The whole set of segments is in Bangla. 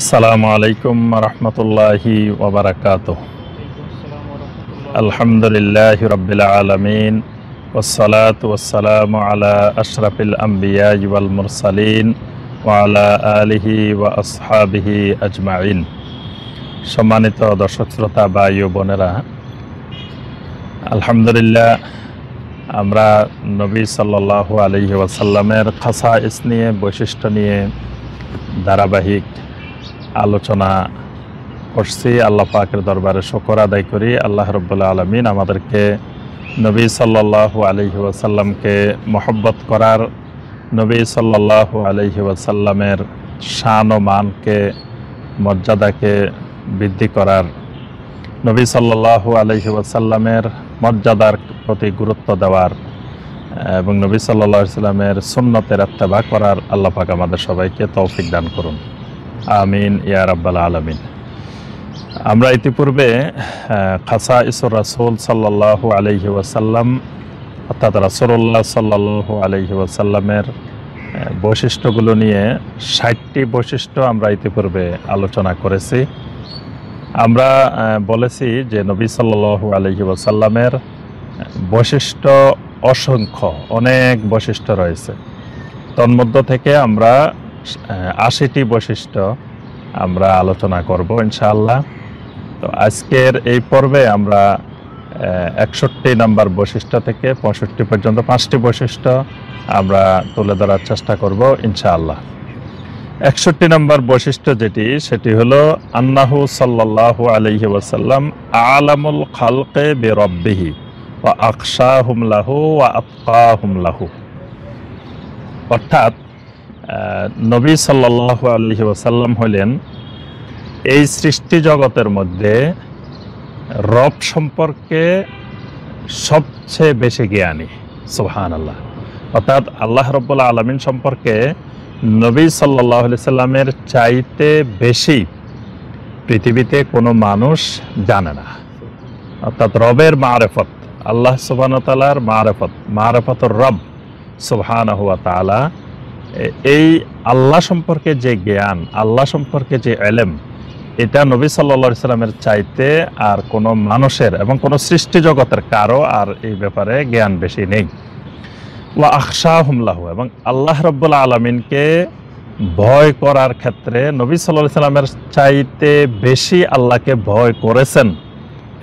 আসসালামু আলাইকুম রহমতুল্লাহি ওয়া বারাকাতুহু। আলহামদুলিল্লাহি রাব্বিল আলামিন ওয়াসসালাতু ওয়াসসালামু আলা আশরাফিল আমবিয়া ওয়াল মুরসালিন ওয়া আলা আলিহি ওয়া আসহাবিহি আজমাইন। সম্মানিত দর্শক শ্রোতা ভাই ও বোনেরা, আলহামদুলিল্লাহ আমরা নবী সাল্লাল্লাহু আলাইহি ওয়াসাল্লামের খাসাইস নিয়ে, বৈশিষ্ট্য নিয়ে ধারাবাহিক আলোচনা করছি। আল্লাহ পাকের দরবারে শুকর আদায় করি, আল্লাহ রাব্বুল আলামিন আমাদেরকে নবী সাল্লাল্লাহু আলাইহি ওয়াসাল্লামকে মহব্বত করার, নবী সাল্লাল্লাহু আলাইহি ওয়াসাল্লামের শান ও মানকে, মর্যাদাকে বৃদ্ধি করার, নবী সাল্লাল্লাহু আলাইহি ওয়াসাল্লামের মর্যাদার প্রতি গুরুত্ব দেওয়ার এবং নবী সাল্লাল্লাহু আলাইহি ওয়াসাল্লামের সুন্নতের ইত্তেবা করার আল্লাহ পাক আমাদের সবাইকে তৌফিক দান করুন, আমিন ইয়া রাব্বাল আলামিন। আমরা ইতিপূর্বে খাসাইসুর রাসূল সাল্লাল্লাহু আলাইহি ওয়াসাল্লাম অর্থাৎ রাসূলুল্লাহ সাল্লাল্লাহু আলাইহি ওয়াসাল্লামের বৈশিষ্ট্যগুলো নিয়ে ৬০টি বৈশিষ্ট্য আমরা ইতিপূর্বে আলোচনা করেছি। আমরা বলেছি যে নবী সাল্লাল্লাহু আলাইহি ওয়াসাল্লামের বৈশিষ্ট্য অসংখ্য, অনেক বৈশিষ্ট্য রয়েছে। তন্মধ্য থেকে আমরা ৮০টি বৈশিষ্ট্য আমরা আলোচনা করব ইনশাআল্লাহ। তো আজকের এই পর্বে আমরা ৬১ নম্বর বৈশিষ্ট্য থেকে ৬৫ পর্যন্ত ৫টি বৈশিষ্ট্য আমরা তুলে ধরার চেষ্টা করব ইনশাআল্লাহ। ৬১ নম্বর বৈশিষ্ট্য সেটি হলো আন্নাহু সাল্লাল্লাহু আলাইহি ওয়াসাল্লাম আলামুল খালকে বিরব্বিহি ওয়া আখশাহুম লাহু ওয়া আতকাহুম লাহু। অর্থাৎ নবী সাল্লাল্লাহু আলাইহি ওয়াসাল্লাম হলেন এই সৃষ্টি জগতের মধ্যে রব সম্পর্কে সবচেয়ে বেশি জ্ঞানী। সুবহানাল্লাহ। অর্থাৎ আল্লাহ রাব্বুল আলামিন সম্পর্কে নবী সাল্লাল্লাহু আলাইহি সাল্লামের চাইতে বেশি পৃথিবীতে কোনো মানুষ জানে না। অর্থাৎ রবের মারেফত, আল্লাহ সুবহানাহু ওয়া তাআলার মারেফতুর রব সুবহানাহু ওয়া তাআলা, এই আল্লাহ সম্পর্কে যে জ্ঞান, আল্লাহ সম্পর্কে যে ইলম, এটা নবী সাল্লাল্লাহু আলাইহি সাল্লামের চাইতে আর কোনো মানুষের এবং কোনো সৃষ্টি জগতের কারো আর এই ব্যাপারে জ্ঞান বেশি নেই। ওয়া আখশাহুম লাহু, এবং আল্লাহ রাব্বুল আলামিনকে ভয় করার ক্ষেত্রে নবী সাল্লাল্লাহু আলাইহি সাল্লামের চাইতে বেশি আল্লাহকে ভয় করেছেন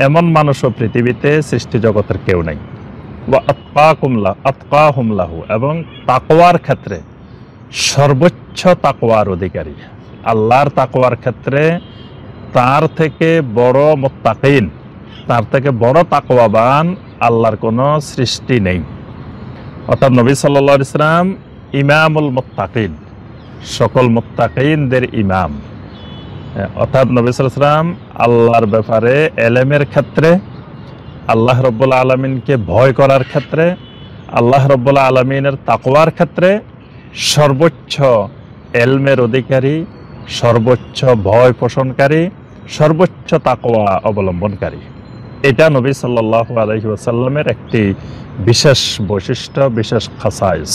এমন মানুষও পৃথিবীতে সৃষ্টি জগতের কেউ নেই। ওয়া আতকাহুম লাহু, এবং তাকওয়ার ক্ষেত্রে সর্বোচ্চ তাকওয়ার অধিকারী, আল্লাহর তাকওয়ার ক্ষেত্রে তার থেকে বড় মুত্তাকিন, তার থেকে বড় তাকওয়াবান আল্লাহর কোনো সৃষ্টি নেই। অর্থাৎ নবী সাল্লাল্লাহু আলাইহি ওয়াসাল্লাম ইমামুল মুত্তাকিন, সকল মুত্তাকিনদের ইমাম। অর্থাৎ নবী সাল্লাল্লাহু আলাইহি ওয়াসাল্লাম আল্লাহর ব্যাপারে ইলমের ক্ষেত্রে, আল্লাহ রাব্বুল আলামিনকে ভয় করার ক্ষেত্রে, আল্লাহ রাব্বুল আলামিনের তাকওয়ার ক্ষেত্রে সর্বোচ্চ ইলমের অধিকারী, সর্বোচ্চ ভয় পোষণকারী, সর্বোচ্চ তাকওয়া অবলম্বনকারী। এটা নবী সাল্লাল্লাহু আলাইহি ওয়াসাল্লামের একটি বিশেষ বৈশিষ্ট্য, বিশেষ খাসাইস।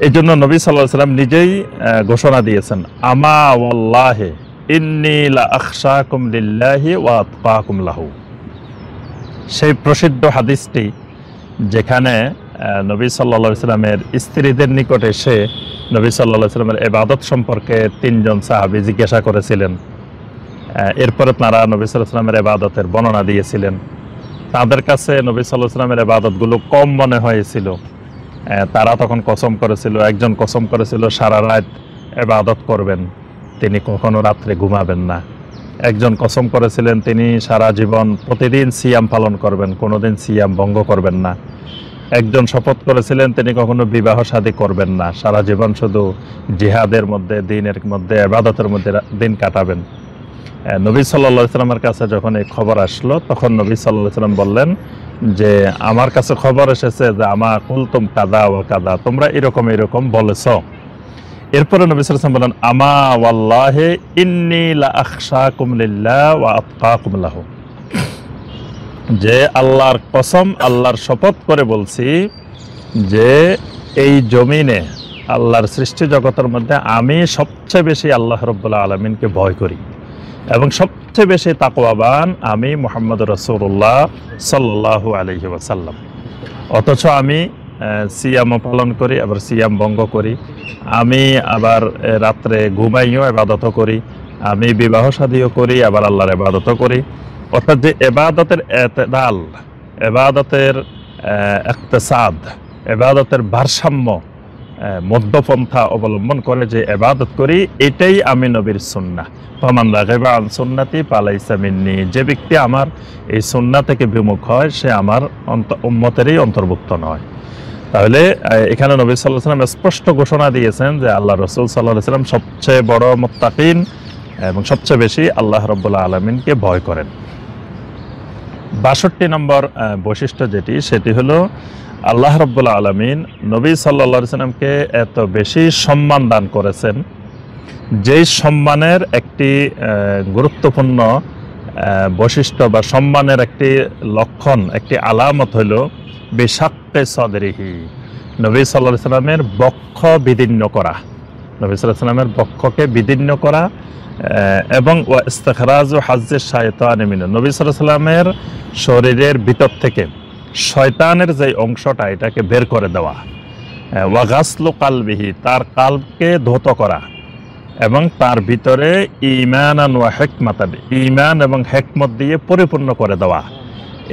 এই জন্য নবী সাল্লাল্লাহু আলাইহি ওয়াসাল্লাম নিজেই ঘোষণা দিয়েছেন, আমা ওয়াল্লাহি ইন্নী লা আখশাকুম লিল্লাহি ওয়া আতকাকুম লাহু। সেই প্রসিদ্ধ হাদিসটি যেখানে নবী সাল্লাল্লাহু আলাইহি ওয়াসাল্লামের স্ত্রীদের নিকট এসে নবী সাল্লাল্লাহু আলাইহি ওয়াসাল্লামের ইবাদত সম্পর্কে ৩ জন সাহাবী জিজ্ঞাসা করেছিলেন। এরপরে তারা নবী সাল্লাল্লাহু আলাইহি ওয়াসাল্লামের ইবাদতের বর্ণনা দিয়েছিলেন। তাদের কাছে নবী সাল্লাল্লাহু আলাইহি ওয়াসাল্লামের ইবাদতগুলো কম মনে হয়েছিল। তারা তখন কসম করেছিল, একজন কসম করেছিল সারা রাত ইবাদত করবেন, তিনি কখনো রাত্রে ঘুমাবেন না। একজন কসম করেছিলেন তিনি সারা জীবন প্রতিদিন সিয়াম পালন করবেন, কোনোদিন সিয়াম ভঙ্গ করবেন না। একজন শপথ করেছিলেন তিনি কখনো বিবাহ শাদী করবেন না, সারা জীবন শুধু জিহাদের মধ্যে, দ্বীনের মধ্যে, ইবাদতের মধ্যে দিন কাটাবেন। নবী সাল্লাল্লাহু আলাইহি ওয়াসাল্লামের কাছে যখন এই খবর আসলো, তখন নবী সাল্লাল্লাহু আলাইহি ওয়াসাল্লাম বললেন যে আমার কাছে খবর এসেছে যে আমা কুলতুম কাদা ওয়া কাদা, তোমরা এরকম এরকম বলেছো। এরপরে নবী সাল্লাল্লাহু আলাইহি ওয়াসাল্লাম বললেন, আমা ওয়াল্লাহি ইন্নী লা আখশাকুম লিল্লাহি ওয়া আতকাকুম লাহু, যে আল্লাহর কসম, আল্লাহর শপথ করে বলছি যে এই জমিনে আল্লাহর সৃষ্টি জগতের মধ্যে আমি সবচেয়ে বেশি আল্লাহ রাব্বুল আলামিনকে ভয় করি এবং সবচেয়ে বেশি তাকওয়াবান আমি মুহাম্মদ রাসূলুল্লাহ সাল্লাল্লাহু আলাইহি ওয়াসাল্লাম। অথচ আমি সিয়ামও পালন করি, আবার সিয়াম ভঙ্গ করি, আমি আবার রাত্রে ঘুমাইও ইবাদতও করি, আমি বিবাহ শাদীও করি, আবার আল্লাহর ইবাদতও করি। অর্থাৎ যে ইবাদতের এতেদাল, ইবাদতের ইকতিসাদ, ইবাদতের ভারসাম্য, মধ্যপন্থা অবলম্বন করে যে ইবাদত করি, এটাই আমি নবীর সুন্নাহ। ফামান রাগিবা আন সুন্নতি ফালাইসা মিন্নি, যে ব্যক্তি আমার এই সুন্নাহ থেকে বিমুখ হয় সে আমার উম্মতেরই অন্তর্ভুক্ত নয়। তাহলে এখানে নবী সাল্লাল্লাহু আলাইহি ওয়াসাল্লাম স্পষ্ট ঘোষণা দিয়েছেন যে আল্লাহ রাসূল সাল্লাল্লাহু আলাইহি ওয়াসাল্লাম সবচেয়ে বড় মুত্তাকিন এবং সবচেয়ে বেশি আল্লাহ রাব্বুল আলামিনকে ভয় করেন। ৬২ নম্বর বৈশিষ্ট্য যেটি, সেটি হলো আল্লাহ রাব্বুল আলামিন নবী সাল্লাল্লাহু আলাইহি ওয়াসাল্লামকে এত বেশি সম্মান দান করেছেন, যেই সম্মানের একটি গুরুত্বপূর্ণ বৈশিষ্ট্য বা সম্মানের একটি লক্ষণ, একটি আলামত হইল বিশাক্কে সদরিহি, নবী সাল্লাল্লাহু আলাইহি ওয়াসাল্লামের বক্ষ বিদীর্ণ করা, নবী সাল্লাল্লাহু আলাইহি ওয়াসাল্লামের বক্ষকে বিদীর্ণ করা এবং ইস্তিখরাজু হাজ্জিশ শায়তানি মিনহু, নবী সাল্লাল্লাহু আলাইহি ওয়াসাল্লামের শরীরের ভিতর থেকে শয়তানের যে অংশটা এটাকে বের করে দেওয়া, ওয়া গাসলু কালবিহি, তার কালবকে ধৌত করা এবং তার ভিতরে ঈমানান ওয়া হিকমাতান, ঈমান এবং হিকমত দিয়ে পরিপূর্ণ করে দেওয়া,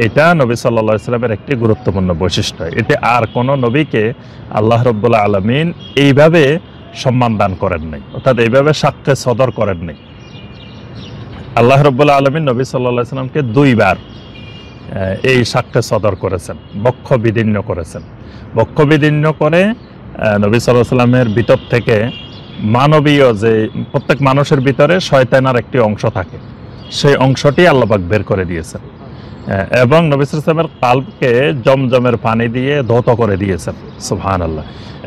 এটা নবী সাল্লাল্লাহু আলাইহি ওয়াসাল্লামের একটি গুরুত্বপূর্ণ বৈশিষ্ট্য। এতে আর কোনো নবীকে আল্লাহ রাব্বুল আলামিন এইভাবে সম্মান দান করেন নাই, অর্থাৎ এইভাবে সাক্ষ্যে সদর করেন নাই। আল্লাহ রাব্বুল আলামিন নবী সাল্লাল্লাহু আলাইহি ওয়াসাল্লামকে দুইবার এই সাক্ষ্যে সদর করেছেন, বক্ষ বিদীর্ণ করেছেন। বক্ষ বিদীর্ণ করে নবী সাল্লাল্লাহু আলাইহি ওয়াসাল্লামের ভিতর থেকে মানবীয়, যে প্রত্যেক মানুষের ভিতরে শয়তানের একটি অংশ থাকে, সেই অংশটি আল্লাহ পাক বের করে দিয়েছেন এবং নবী সাল্লাল্লাহু আলাইহি ওয়াসাল্লামের কালবকে জমজমের পানি দিয়ে ধৌত করে দিয়েছেন, সুবহানাল্লাহ,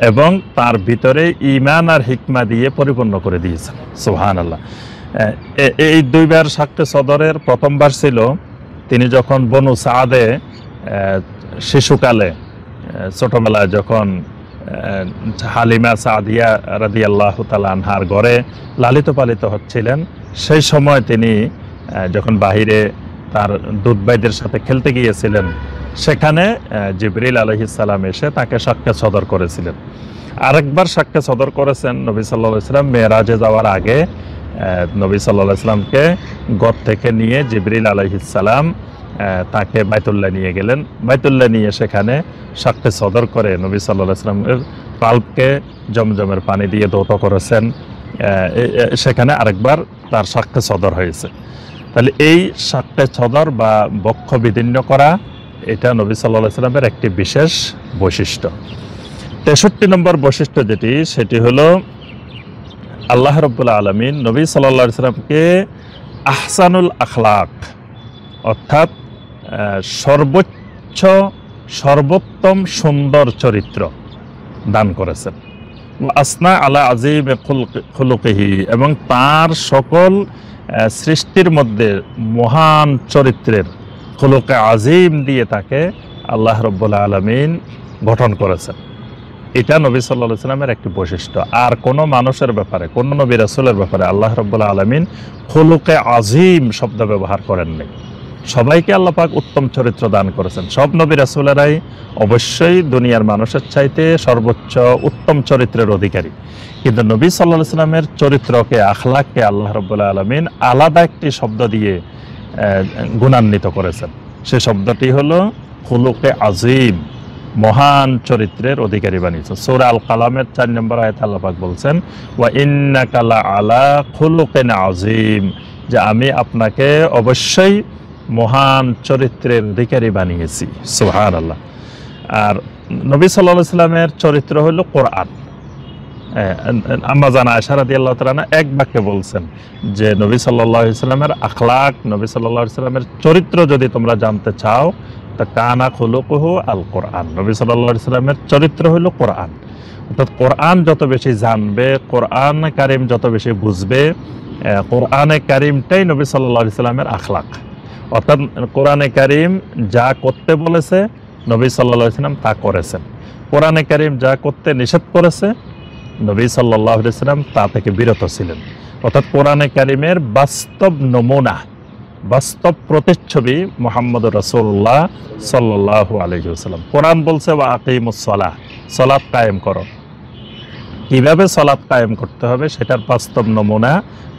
এবং তার ভিতরে ঈমান আর হিকমা দিয়ে পরিপূর্ণ করে দিয়েছেন, সুবহানাল্লাহ। এই দুইবার সাক্ষ্য সদরের প্রথমবার ছিল তিনি যখন বনু সাদে শিশুকালে, ছোটবেলায় যখন হালিমা সাদিয়া রাদিয়াল্লাহু তাআলা আনহার ঘরে লালিত পালিত হচ্ছিলেন, সেই সময় তিনি যখন বাহিরে তার দুধ ভাইদের সাথে খেলতে গিয়েছিলেন, সেখানে জিবরিল আলাইহিস সালাম এসে তাকে সাক্ষ্য সদর করেছিলেন। আরেকবার সাক্ষ্য সদর করেছেন নবী সাল্লাল্লাহু আলাইহি ওয়াসাল্লাম মেরাজে যাওয়ার আগে, নবী সাল্লাল্লাহু আলাইহি ওয়াসাল্লামকে ঘর থেকে নিয়ে জিবরিল আলাইহিস সালাম তাকে বাইতুল্লাহ নিয়ে গেলেন। বাইতুল্লাহ নিয়ে সেখানে সাক্ষ্য সদর করে নবী সাল্লাল্লাহু আলাইহি ওয়াসাল্লামের কালবকে জমজমের পানি দিয়ে ধৌত করেছেন, সেখানে আরেকবার তার সাক্ষ্য সদর হয়েছে। তাহলে এই সাক্ষ্য সদর বা বক্ষ বিদীর্ণ করা, এটা নবী সাল্লাল্লাহু আলাইহি ওয়াসাল্লামের একটি বিশেষ বৈশিষ্ট্য। ৬৩ নম্বর বৈশিষ্ট্য যেটি, সেটি হলো আল্লাহ রাব্বুল আলামিন নবী সাল্লাল্লাহু আলাইহি ওয়াসাল্লামকে আহসানুল আখলাক, অর্থাৎ সর্বোত্তম সুন্দর চরিত্র দান করেছেন। আসনা আলা আজিম খুলুকিহি, এবং তার সকল সৃষ্টির মধ্যে মহান চরিত্রের খুলুকে আজিম দিয়ে তাকে আল্লাহ রাব্বুল আলামিন গঠন করেছেন। এটা নবী সাল্লাল্লাহু আলাইহি ওয়াসাল্লামের একটি বৈশিষ্ট্য। আর কোনো মানুষের ব্যাপারে, কোনো নবী রাসূলের ব্যাপারে আল্লাহ রাব্বুল আলামিন খুলুকে আজিম শব্দ ব্যবহার করেন নাই। সবাইকে আল্লাহ পাক উত্তম চরিত্র দান করেছেন। সব নবী রাসূলেরাই অবশ্যই দুনিয়ার মানুষের চাইতে সর্বোচ্চ উত্তম চরিত্রের অধিকারী, কিন্তু নবী সাল্লাল্লাহু আলাইহি ওয়াসাল্লামের চরিত্রকে, আখলাককে আল্লাহ রাব্বুল আলামিন আলাদা একটি শব্দ দিয়ে গুণান্বিত করেছেন। সে শব্দটি হলো খুলুকে আজিম, মহান চরিত্রের অধিকারী বানিয়েছেন। সূরা আল কালামের ৪ নম্বর আয়াতে আল্লাহ পাক বলছেন, ওয়া ইন্নাকা লা আলা খুলুকিন আযীম, যে আমি আপনাকে অবশ্যই মহান চরিত্রের অধিকারী বানিয়েছি, সুবহানাল্লাহ। আর নবী সাল্লাল্লাহু আলাইহি ওয়াসাল্লামের চরিত্র হলো কোরআন। আম্মা জানা আয়েশা রাদিয়াল্লাহু তাআলা এক বাক্যে বলছেন যে নবী সাল্লাল্লাহু আলাইহি ওয়াসাল্লামের আখলাক, নবী সাল্লাল্লাহু আলাইহি ওয়াসাল্লামের চরিত্র যদি তোমরা জানতে চাও, তা কানা খুলুকুহু আল কোরআন, নবী সাল্লাল্লাহু আলাইহি ওয়াসাল্লামের চরিত্র হলো কোরআন। অর্থাৎ কোরআন যত বেশি জানবে, কোরআন কারীম যত বেশি বুঝবে, কোরআনে কারীমটাই নবী সাল্লাল্লাহু আলাইহি ওয়াসাল্লামের আখলাক। অর্থাৎ কোরআনে কারীম যা করতে বলেছে নবী সাল্লাল্লাহু আলাইহি ওয়াসাল্লাম তা করেছেন, কোরআনে কারীম যা করতে নিষেধ করেছে নবী সাল্লাল্লাহু আলাইহি ওয়াসাল্লাম তা থেকে বিরত ছিলেন। অর্থাৎ কোরআনে কারিমের বাস্তব নমুনা, বাস্তব প্রতিচ্ছবি মুহাম্মদ রাসূলুল্লাহ সাল্লাল্লাহু আলাইহি ওয়াসাল্লাম। কোরআন বলছে ওয়া আকিমুস সালাহ, সালাত কায়েম করো। কিভাবে সালাত কায়েম করতে হবে সেটার বাস্তব নমুনা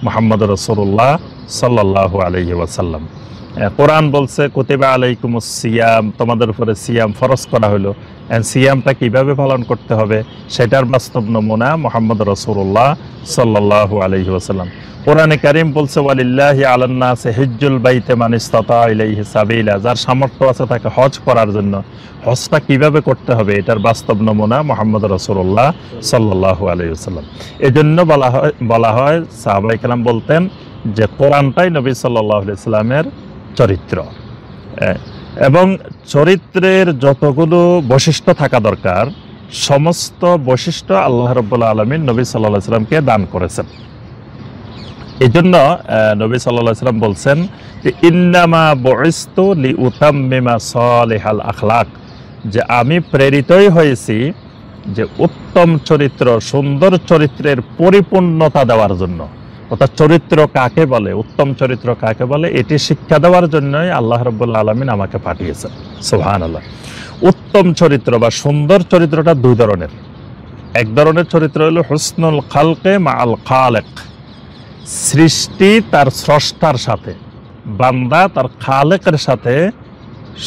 মুহাম্মদ রাসূলুল্লাহ সাল্লাল্লাহু আলাইহি ওয়াসাল্লাম। কোরআন বলছে কুতিবা আলাইকুমুস সিয়াম, তোমাদের উপরে সিয়াম ফরজ করা হলো। সিয়ামটা কিভাবে পালন করতে হবে সেটার বাস্তব নমুনা মুহাম্মদ রাসূলুল্লাহ সাল্লাল্লাহু আলাইহি ওয়াসাল্লাম। কোরআনে কারীম বলছে ওয়ালিল্লাহি আলান নাসি হিজ্জুল বাইতি মান ইসতাতা ইলাইহি সাবিলা, যার সামর্থ্য আছে তাকে হজ করার জন্য। হজটা কিভাবে করতে হবে এটার বাস্তব নমুনা মুহাম্মদ রাসূলুল্লাহ সাল্লাল্লাহু আলাইহি ওয়াসাল্লাম। এজন্য বলা হয় সাহাবায়ে কেরাম বলতেন যে কোরআনটাই নবী সাল্লাল্লাহু আলাইহি ওয়াসাল্লামের চরিত্র, এবং চরিত্রের যতগুলো বৈশিষ্ট্য থাকা দরকার সমস্ত বৈশিষ্ট্য আল্লাহ রাব্বুল আলামিন নবী সাল্লাল্লাহু আলাইহি ওয়াসাল্লামকে দান করেছেন। এই জন্য নবী সাল্লাল্লাহু আলাইহি ওয়াসাল্লাম বলছেন যে ইন্নামা বুইসতু লিউতাম্মিমা সালিহাল আখলাক, যে আমি প্রেরিতই হয়েছি যে উত্তম চরিত্র, সুন্দর চরিত্রের পরিপূর্ণতা দেওয়ার জন্য। অর্থাৎ চরিত্র কাকে বলে, উত্তম চরিত্র কাকে বলে, এটি শিক্ষা দেওয়ার জন্যই আল্লাহ রাব্বুল আলামিন আমাকে পাঠিয়েছেন। সুবহানাল্লাহ। উত্তম চরিত্র বা সুন্দর চরিত্রটা দুই ধরনের। এক ধরনের চরিত্র হলো হুসনুল খালকে মাআল খালেক, সৃষ্টি তার স্রষ্টার সাথে, বান্দা তার খালেকের সাথে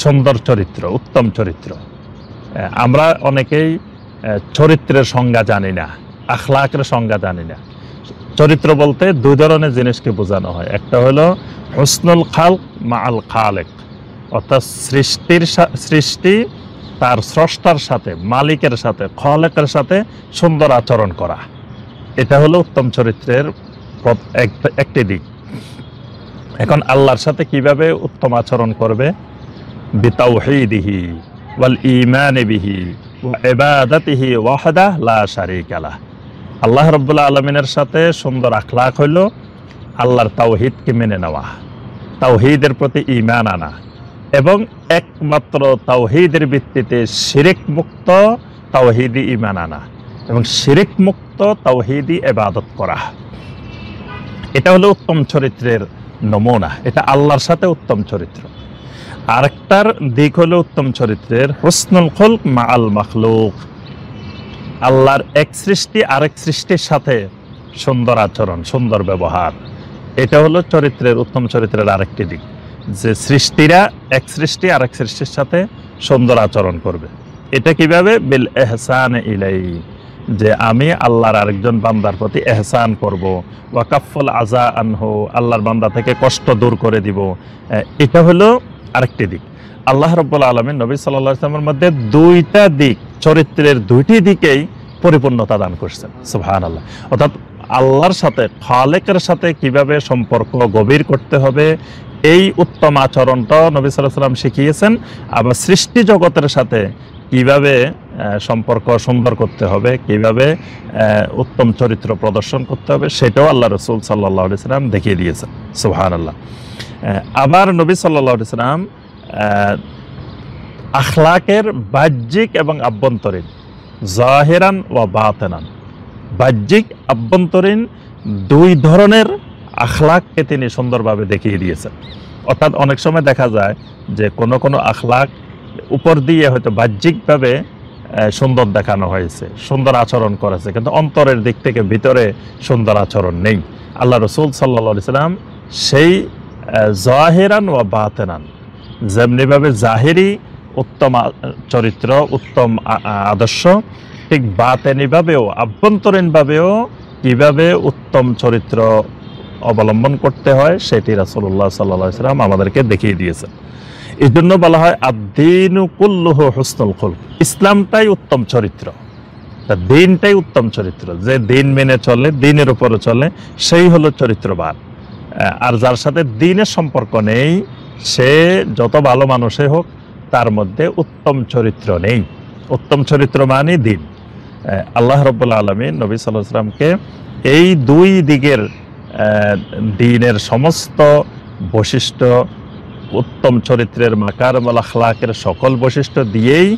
সুন্দর চরিত্র, উত্তম চরিত্র। আমরা অনেকেই চরিত্রের সংজ্ঞা জানি না, আখলাকের সংজ্ঞা জানি না। চরিত্র বলতে দুই ধরনের জিনিসকে বোঝানো হয়। একটা হলো হুসনুল খালক মাআল খালেক, অর্থাৎ সৃষ্টি তার স্রষ্টার সাথে, মালিকের সাথে, খালেকের সাথে সুন্দর আচরণ করা। এটা হলো উত্তম চরিত্রের একটি দিক। এখন আল্লাহর সাথে কিভাবে উত্তম আচরণ করবে? বিতাওহীদিহি ওয়াল ঈমানি বিহি ওয়া ইবাদাতিহি ওয়াহদাহ লা শারীকা লাহ। আল্লাহ রাব্বুল আলামিনের সাথে সুন্দর আখলাক হইল আল্লাহর তাওহীদকে মেনে নেওয়া, তাওহীদের প্রতি ঈমান আনা, এবং একমাত্র তাওহীদের ভিত্তিতে শিরক মুক্ত তাওহীদি ঈমান আনা, এবং শিরক মুক্ত তাওহীদি ইবাদত করা। এটা হলো উত্তম চরিত্রের নমুনা, এটা আল্লাহর সাথে উত্তম চরিত্র। আরেকটার দিক হলো উত্তম চরিত্রের হুসনুল খুলক মাআল মাখলুক, আল্লাহর এক সৃষ্টি আরেক সৃষ্টির সাথে সুন্দর আচরণ, সুন্দর ব্যবহার। এটা হলো চরিত্রের, উত্তম চরিত্রের আরেকটি দিক, যে সৃষ্টিরা এক সৃষ্টি আরেক সৃষ্টির সাথে সুন্দর আচরণ করবে। এটা কিভাবে? বিল ইহসান ইলাইহি, যে আমি আল্লাহর আরেকজন বান্দার প্রতি এহসান করব। ওয়াকাফুল আযা আনহু, আল্লাহর বান্দা থেকে কষ্ট দূর করে দিব। এটা হলো আরেকটি দিক। আল্লাহ রাব্বুল আলামিন নবী সাল্লাল্লাহু আলাইহি ওয়াসাল্লামের মধ্যে দুইটা দিক, চরিত্রের দুইটি দিকেই পরিপূর্ণতা দান করছেন। সুবহানাল্লাহ। অর্থাৎ আল্লাহর সাথে, খালেকের সাথে কিভাবে সম্পর্ক গভীর করতে হবে এই উত্তম আচরণটা নবী সাল্লাল্লাহু আলাইহি ওয়াসাল্লাম শিখিয়েছেন। আবার সৃষ্টি জগতের সাথে কিভাবে সম্পর্ক সুন্দর করতে হবে, কিভাবে উত্তম চরিত্র প্রদর্শন করতে হবে সেটাও আল্লাহ রাসূল সাল্লাল্লাহু আলাইহি ওয়াসাল্লাম দেখিয়ে দিয়েছেন। সুবহানাল্লাহ। আবার নবী সাল্লাল্লাহু আলাইহি ওয়াসাল্লাম আখলাকের বাহ্যিক এবং আভ্যন্তরীণ, জাহিরান ওয়া বাতিনান, বাহ্যিক আভ্যন্তরীণ দুই ধরনের আখলাককে তিনি সুন্দরভাবে দেখিয়ে দিয়েছেন। অর্থাৎ অনেক সময় দেখা যায় যে কোনো কোনো আখলাক উপর দিয়ে হয়তো বাহ্যিকভাবে সুন্দর দেখানো হয়েছে, সুন্দর আচরণ করেছে, কিন্তু অন্তরের দিক থেকে ভিতরে সুন্দর আচরণ নেই। আল্লাহ রাসূল সাল্লাল্লাহু আলাইহি ওয়াসাল্লাম সেই জাহিরান ওয়া বাতিনান, যেমনিভাবে জাহিরি উত্তম চরিত্র, উত্তম আদর্শ, ঠিক বাতেনিভাবেও, আভ্যন্তরীণভাবেও কিভাবে উত্তম চরিত্র অবলম্বন করতে হয় সেটি রাসূলুল্লাহ সাল্লাল্লাহু আলাইহি ওয়াসাল্লাম আমাদেরকে দেখিয়ে দিয়েছেন। এই জন্য বলা হয় আদ-দীনু কুল্লুহু হুসনুল খুলক, ইসলামটাই উত্তম চরিত্র, দিনটাই উত্তম চরিত্র। যে দিন মেনে চলে, দিনের উপরে চলে, সেই হলো চরিত্রবান। আর যার সাথে দিনের সম্পর্ক নেই, সে যত ভালো মানুষই হোক তার মধ্যে উত্তম চরিত্র নেই। উত্তম চরিত্র মানে দিন। আল্লাহ রাব্বুল আলামিন নবী সাল্লাল্লাহু আলাইহি ওয়াসাল্লামকে এই দুই দিকের দিনের সমস্ত বৈশিষ্ট্য, উত্তম চরিত্রের মাকারিমুল আখলাকের সকল বৈশিষ্ট্য দিয়েই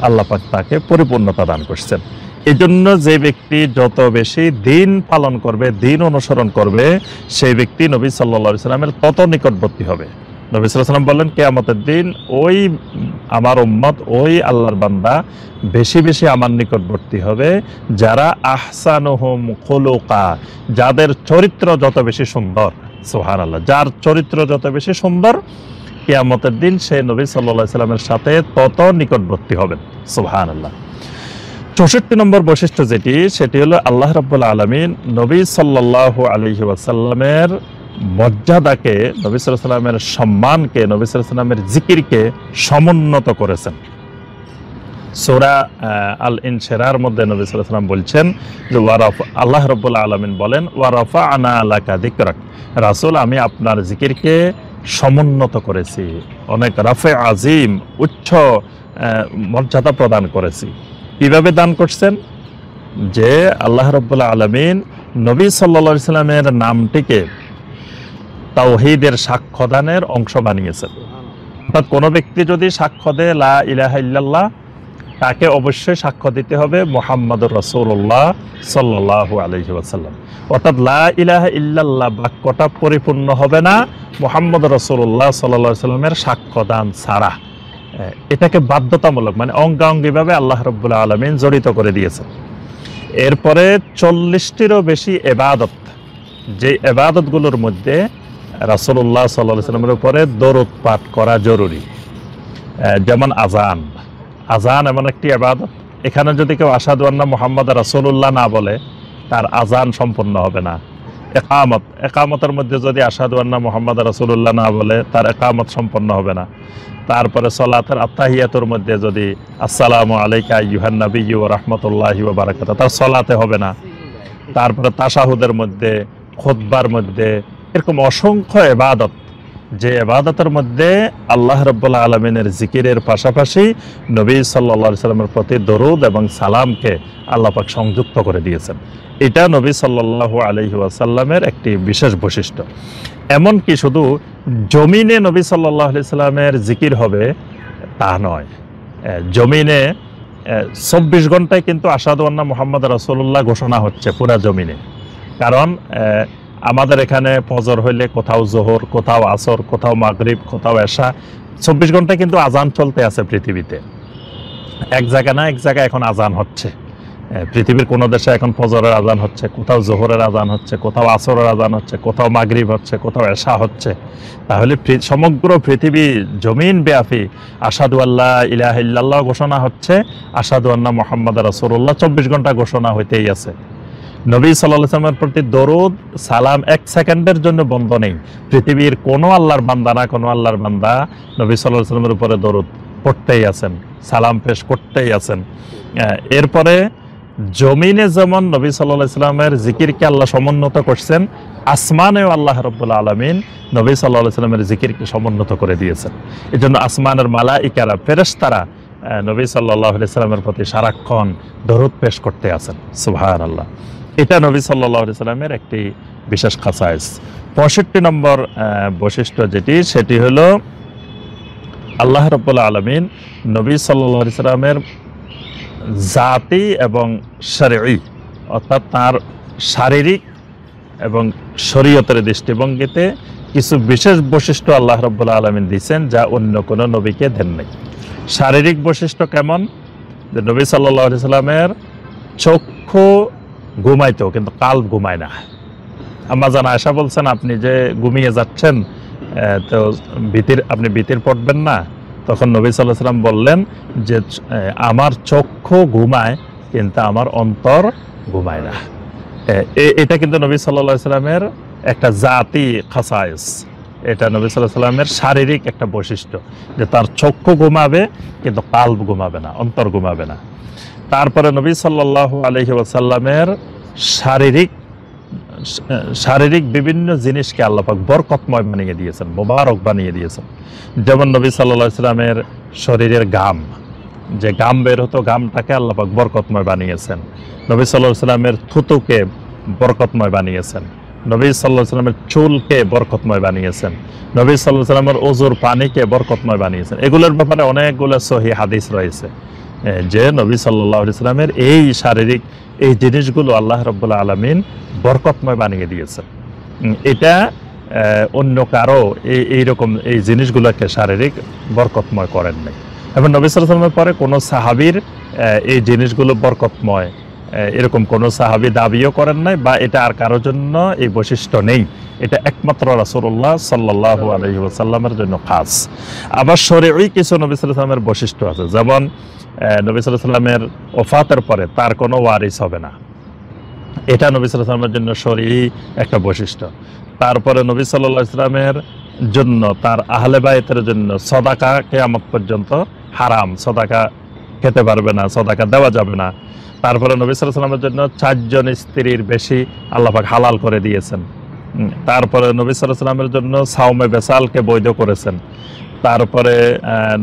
আল্লাহ পাক তাকে পরিপূর্ণতা দান করছেন। এজন্য যে ব্যক্তি যত বেশি দিন পালন করবে, দিন অনুসরণ করবে, সেই ব্যক্তি নবী সাল্লাল্লাহু আলাইহি সাল্লামের তত নিকটবর্তী হবে। নবী সাল্লাল্লাহু আলাইহি সাল্লাম বললেন, কিয়ামতের দিন ওই আমার উম্মত, ওই আল্লাহর বান্দা বেশি বেশি আমার নিকটবর্তী হবে যারা আহসানুহুম খুলুকা, যাদের চরিত্র যত বেশি সুন্দর। সুবহানাল্লাহ, যার চরিত্র যত বেশি সুন্দর, কিয়ামতের দিন সে নবী সাল্লাল্লাহু আলাইহি সাল্লামের সাথে তত নিকটবর্তী হবেন। সুবহানাল্লাহ। 64 নম্বর বৈশিষ্ট্য যেটি, সেটি হলো আল্লাহ রাব্বুল আলামিন নবী সাল্লাল্লাহু আলাইহি ওয়াসাল্লামের মর্যাদাকে, নবী সাল্লাল্লাহু আলাইহি ওয়াসাল্লামের সম্মানকে, নবী সাল্লাল্লাহু আলাইহি ওয়াসাল্লামের জিকিরকে সমুন্নত করেছেন। সূরা আল ইনশিরার মধ্যে নবী সাল্লাল্লাহু আলাইহি ওয়াসাল্লাম বলছেন যে আল্লাহ রাব্বুল আলামিন বলেন, ওয়া রাফা'না লাকা যিকরাক, রাসূল আমি আপনার জিকিরকে সমুন্নত করেছি, অনেক রাফে আজিম, উচ্চ মর্যাদা প্রদান করেছি। কিভাবে দান করছেন? যে আল্লাহ রাব্বুল আলামিন নবী সাল্লাল্লাহু আলাইহি সাল্লামের নামটিকে তাওহীদের সাক্ষ্যদানের অংশ বানিয়েছেন। অর্থাৎ কোনো ব্যক্তি যদি সাক্ষ্য দেয় লা ইলাহা ইল্লাল্লাহ, তাকে অবশ্যই সাক্ষ্য দিতে হবে মুহাম্মাদুর রাসূলুল্লাহ সাল্লাল্লাহু আলাইহি ওয়াসাল্লাম। অর্থাৎ লা ইলাহা ইল্লাল্লাহ বাক্যটা পরিপূর্ণ হবে না মুহাম্মাদুর রাসূলুল্লাহ সাল্লাল্লাহু আলাইহি ওয়াসাল্লামের সাক্ষ্যদান ছাড়া। এটাকে বাধ্যতামূলক, মানে অঙ্গাঙ্গিভাবে আল্লাহ রাব্বুল আলামিন জড়িত করে দিয়েছেন। এরপরে 40টিরও বেশি ইবাদত, যে ইবাদতগুলোর মধ্যে রাসূলুল্লাহ সাল্লাল্লাহু আলাইহি ওয়াসাল্লামের উপরে দরুদ পাঠ করা জরুরি। যেমন আযান, আযান এমন একটি ইবাদত, এখানে যদি কেউ আশহাদু আন্না মুহাম্মাদুর রাসূলুল্লাহ না বলে, তার আযান সম্পূর্ণ হবে না। ইকামত, ইকামতের মধ্যে যদি আশহাদু আন্না মুহাম্মাদুর রাসূলুল্লাহ না বলে, তার ইকামত সম্পন্ন হবে না। তারপরে সলাতের আত্তাহিয়াতুর মধ্যে যদি আসসালামু আলাইকা আইয়ুহান নাবিয়্যু ওয়া রাহমাতুল্লাহি ওয়া বারাকাতুহু, তার সলাতে হবে না। তারপরে তাশাহুদের মধ্যে, খুতবার মধ্যে, এরকম অসংখ্য ইবাদত, যে ইবাদতের মধ্যে আল্লাহ রাব্বুল আলামিনের জিকিরের পাশাপাশি নবী সাল্লাল্লাহু আলাইহি সাল্লামের প্রতি দরুদ এবং সালামকে আল্লাহ পাক সংযুক্ত করে দিয়েছেন। এটা নবী সাল্লাল্লাহু আলাইহি ওয়াসাল্লামের একটি বিশেষ বৈশিষ্ট্য। এমনকি শুধু জমিনে নবী সাল্লাল্লাহু আলাইহি সাল্লামের জিকির হবে তা নয়, জমিনে 24 ঘন্টায় কিন্তু আশহাদু আন্না মুহাম্মাদুর রাসূলুল্লাহ ঘোষণা হচ্ছে পুরা জমিনে। কারণ আমাদের এখানে ফজর হইলে কোথাও জোহর, কোথাও আসর, কোথাও মাগরিব, কোথাও এশা, 24 ঘন্টায় কিন্তু আজান চলতে আছে পৃথিবীতে। এক জায়গা না এক জায়গায় এখন আজান হচ্ছে। পৃথিবীর কোনো দেশে এখন ফজরের আজান হচ্ছে, কোথাও জোহরের আজান হচ্ছে, কোথাও আসরের আজান হচ্ছে, কোথাও মাগরিব হচ্ছে, কোথাও এশা হচ্ছে। তাহলে সমগ্র পৃথিবী জমিন ব্যাপী আশহাদু আল্লা ইলাহা ইল্লাল্লাহ ঘোষণা হচ্ছে, আশহাদু আন্না মুহাম্মাদুর রাসূলুল্লাহ 24 ঘন্টা ঘোষণা হইতেই আছে। নবী সাল্লাল্লাহু আলাইহি ওয়াসাল্লামের প্রতি দরুদ সালাম 1 সেকেন্ডের জন্য বন্ধ নেই। পৃথিবীর কোনো আল্লাহর বান্দা না কোনো আল্লাহর বান্দা নবী সাল্লাল্লাহু আলাইহি ওয়াসাল্লামের উপরে দরুদ পড়তেই আছেন, সালাম পেশ করতেই আছেন। এরপরে জমিনে যেমন নবী সাল্লাল্লাহু আলাইহি ওয়াসাল্লামের জিকিরকে আল্লাহ সমুন্নত করছেন, আসমানেও আল্লাহ রাব্বুল আলামিন নবী সাল্লাল্লাহু আলাইহি ওয়াসাল্লামের জিকিরকে সমুন্নত করে দিয়েছেন। এজন্য আসমানের মালাইকারা, ফেরেশতারা নবী সাল্লাল্লাহু আলাইহি ওয়াসাল্লামের প্রতি সারাক্ষণ দরুদ পেশ করতে আছেন। সুবহানাল্লাহ। এটা নবী সাল্লাল্লাহু আলাইহি ওয়াসাল্লামের একটি বিশেষ খাসায়েস। 65 নম্বর বৈশিষ্ট্য যেটি, সেটি হলো আল্লাহ রাব্বুল আলামিন নবী সাল্লাল্লাহু আলাইহি ওয়াসাল্লামের জাতি এবং শরঈ, অর্থাৎ তার শারীরিক এবং শরীয়তের দৃষ্টিভঙ্গিতে কিছু বিশেষ বৈশিষ্ট্য আল্লাহ রাব্বুল আলামিন দিয়েছেন, যা অন্য কোনো নবীকে দেন নাই। শারীরিক বৈশিষ্ট্য কেমন? যে নবী সাল্লাল্লাহু আলাইহি ওয়াসাল্লামের চক্ষু ঘুমাইতো, কিন্তু কাল্ব ঘুমায় না। আম্মা জান আয়েশা বলছেন, আপনি যে ঘুমিয়ে যাচ্ছেন, তো আপনি ভীতির পড়বেন না? তখন নবী সাল্লাল্লাহু আলাইহি ওয়াসাল্লাম বললেন যে আমার চক্ষু ঘুমায়, কিন্তু আমার অন্তর ঘুমায় না। এটা কিন্তু নবী সাল্লাল্লাহু আলাইহি ওয়াসাল্লামের একটা জাতি খাসায়েস। এটা নবী সাল্লাল্লাহু আলাইহি ওয়াসাল্লামের শারীরিক একটা বৈশিষ্ট্য, যে তার চক্ষু ঘুমাবে কিন্তু কাল্ব ঘুমাবে না, অন্তর ঘুমাবে না। তারপরে নবী সাল্লাল্লাহু আলাইহি ওয়াসাল্লামের শারীরিক বিভিন্ন জিনিসকে আল্লাহ পাক বরকতময় বানিয়ে দিয়েছেন, মোবারক বানিয়ে দিয়েছেন। যেমন নবী সাল্লাল্লাহু আলাইহি ওয়াসাল্লামের শরীরের ঘাম, যে ঘাম বের হতো, ঘামটাকে আল্লাহ পাক বরকতময় বানিয়েছেন। নবী সাল্লাল্লাহু আলাইহি ওয়াসাল্লামের থুতুকে বরকতময় বানিয়েছেন। নবী সাল্লাল্লাহু আলাইহি ওয়াসাল্লামের চুলকে বরকতময় বানিয়েছেন। নবী সাল্লাল্লাহু আলাইহি ওয়াসাল্লামের ওযুর পানিকে বরকতময় বানিয়েছেন। এগুলোর ব্যাপারে অনেকগুলো সহিহ হাদিস রয়েছে। যে নবী সাল্লাল্লাহু আলাইহি সাল্লামের এই শারীরিক এই জিনিসগুলো আল্লাহ রাব্বুল আলামিন বরকতময় বানিয়ে দিয়েছেন। এটা অন্য কারো এইরকম এই জিনিসগুলোকে শারীরিক বরকতময় করেন নাই। এবং নবী সাল্লাল্লাহু আলাইহি ওয়াসাল্লামের পরে কোনো সাহাবীর এই জিনিসগুলো বরকতময় এরকম কোনো সাহাবী দাবিও করেন নাই, বা এটা আর কারোর জন্য এই বৈশিষ্ট্য নেই। এটা একমাত্র রাসূলুল্লাহ সাল্লাল্লাহু আলাইহি ওয়াসাল্লামের জন্য খাস। আবার শরঈ কিছু নবী সাল্লাল্লাহু আলাইহি ওয়াসাল্লামের বৈশিষ্ট্য আছে, যেমন নবী সাল্লাল্লাহু আলাইহি ওয়াসাল্লামের ওফাতের পরে তার কোনো ওয়ারিস হবে না, এটা নবী সাল্লাল্লাহু আলাইহি ওয়াসাল্লামের জন্য শরঈ একটা বৈশিষ্ট্য। তারপরে নবী সাল্লাল্লাহু আলাইহি ওয়াসাল্লামের জন্য তার আহলে বাইতের জন্য সদাকা কিয়ামত পর্যন্ত হারাম, সদাকা খেতে পারবে না, সদাকা দেওয়া যাবে না। তারপরে নবী সাল্লাল্লাহু আলাইহি ওয়াসাল্লামের জন্য 4 জন স্ত্রীর বেশি আল্লাহ পাক হালাল করে দিয়েছেন। তারপরে নবী সাল্লাল্লাহু আলাইহি ওয়াসাল্লামের জন্য সাওমে বেসালকে বৈধ করেছেন। তারপরে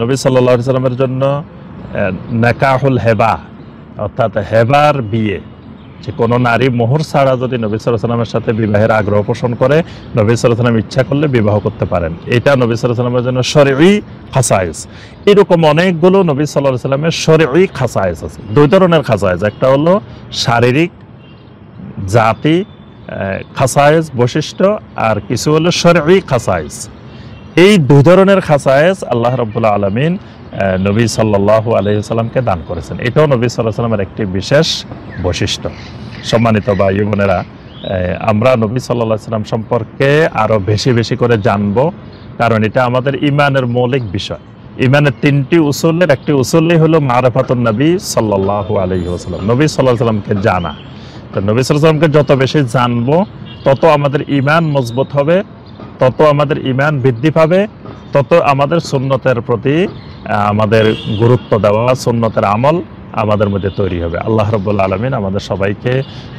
নবী সাল্লাল্লাহু আলাইহি ওয়াসাল্লামের জন্য নিকাহুল হেবা, অর্থাৎ হেবার বিয়ে, যে কোনো নারী মোহর ছাড়া যদি নবী সাল্লাল্লাহু আলাইহি ওয়াসাল্লামের সাথে বিবাহের আগ্রহ পোষণ করে, নবী সাল্লাল্লাহু আলাইহি ওয়াসাল্লাম ইচ্ছা করলে বিবাহ করতে পারেন। এটা নবী সাল্লাল্লাহু আলাইহি ওয়াসাল্লামের জন্য শরঈ খাসায়েস। এরকম অনেকগুলো নবী সাল্লাল্লাহু আলাইহি ওয়াসাল্লামের শরঈ খাসায়েস আছে। দুই ধরনের খাসায়েস, একটা হলো শারীরিক জাতি খাসায়েস বৈশিষ্ট্য, আর কিছু হলো শরঈ খাসায়েস। এই দুই ধরনের খাসায়েস আল্লাহ রাব্বুল আলামিন নবী সাল্লাল্লাহু আলাইহি ওয়াসাল্লামকে দান করেছেন। এটাও নবী সাল্লাল্লাহু আলাইহি ওয়াসাল্লামের একটি বিশেষ বৈশিষ্ট্য। সম্মানিত ভাই বোনেরা, আমরা নবী সাল্লাল্লাহু আলাইহি ওয়াসাল্লাম সম্পর্কে আরো বেশি বেশি করে জানবো, কারণ এটা আমাদের ঈমানের মৌলিক বিষয়। ঈমানের 3টি উসুলের একটি উসুলই হলো মারিফাতুন নবী সাল্লাল্লাহু আলাইহি ওয়াসাল্লাম, নবী সাল্লাল্লাহু আলাইহি ওয়াসাল্লামকে জানা। তো নবী সাল্লাল্লাহু আলাইহি ওয়াসাল্লামকে যত বেশি জানবো, তত আমাদের ঈমান মজবুত হবে, তত আমাদের ঈমান বৃদ্ধি পাবে, তত আমাদের সুন্নতের প্রতি আমাদের গুরুত্ব দেওয়া, সুন্নতের আমল আমাদের মধ্যে তৈরি হবে। আল্লাহ রাব্বুল আলামিন আমাদের সবাইকে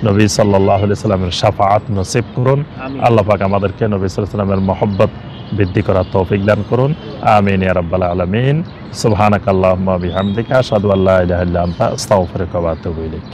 নবী সাল্লাল্লাহু আলাইহি সাল্লামের শাফাআত নসিব করুন। আল্লাহ পাক আমাদেরকে নবী সাল্লাল্লাহু আলাইহি সাল্লামের মহব্বত বৃদ্ধি করার তৌফিক দান করুন। আমিন ইয়া রাব্বাল আলামিন। সুবহানাকাল্লাহুম্মা বিহামদিকা আশহাদু আল্লা ইলাহা ইল্লা আনতা আস্তাগফিরুকা ওয়া আতুবু ইলাইক।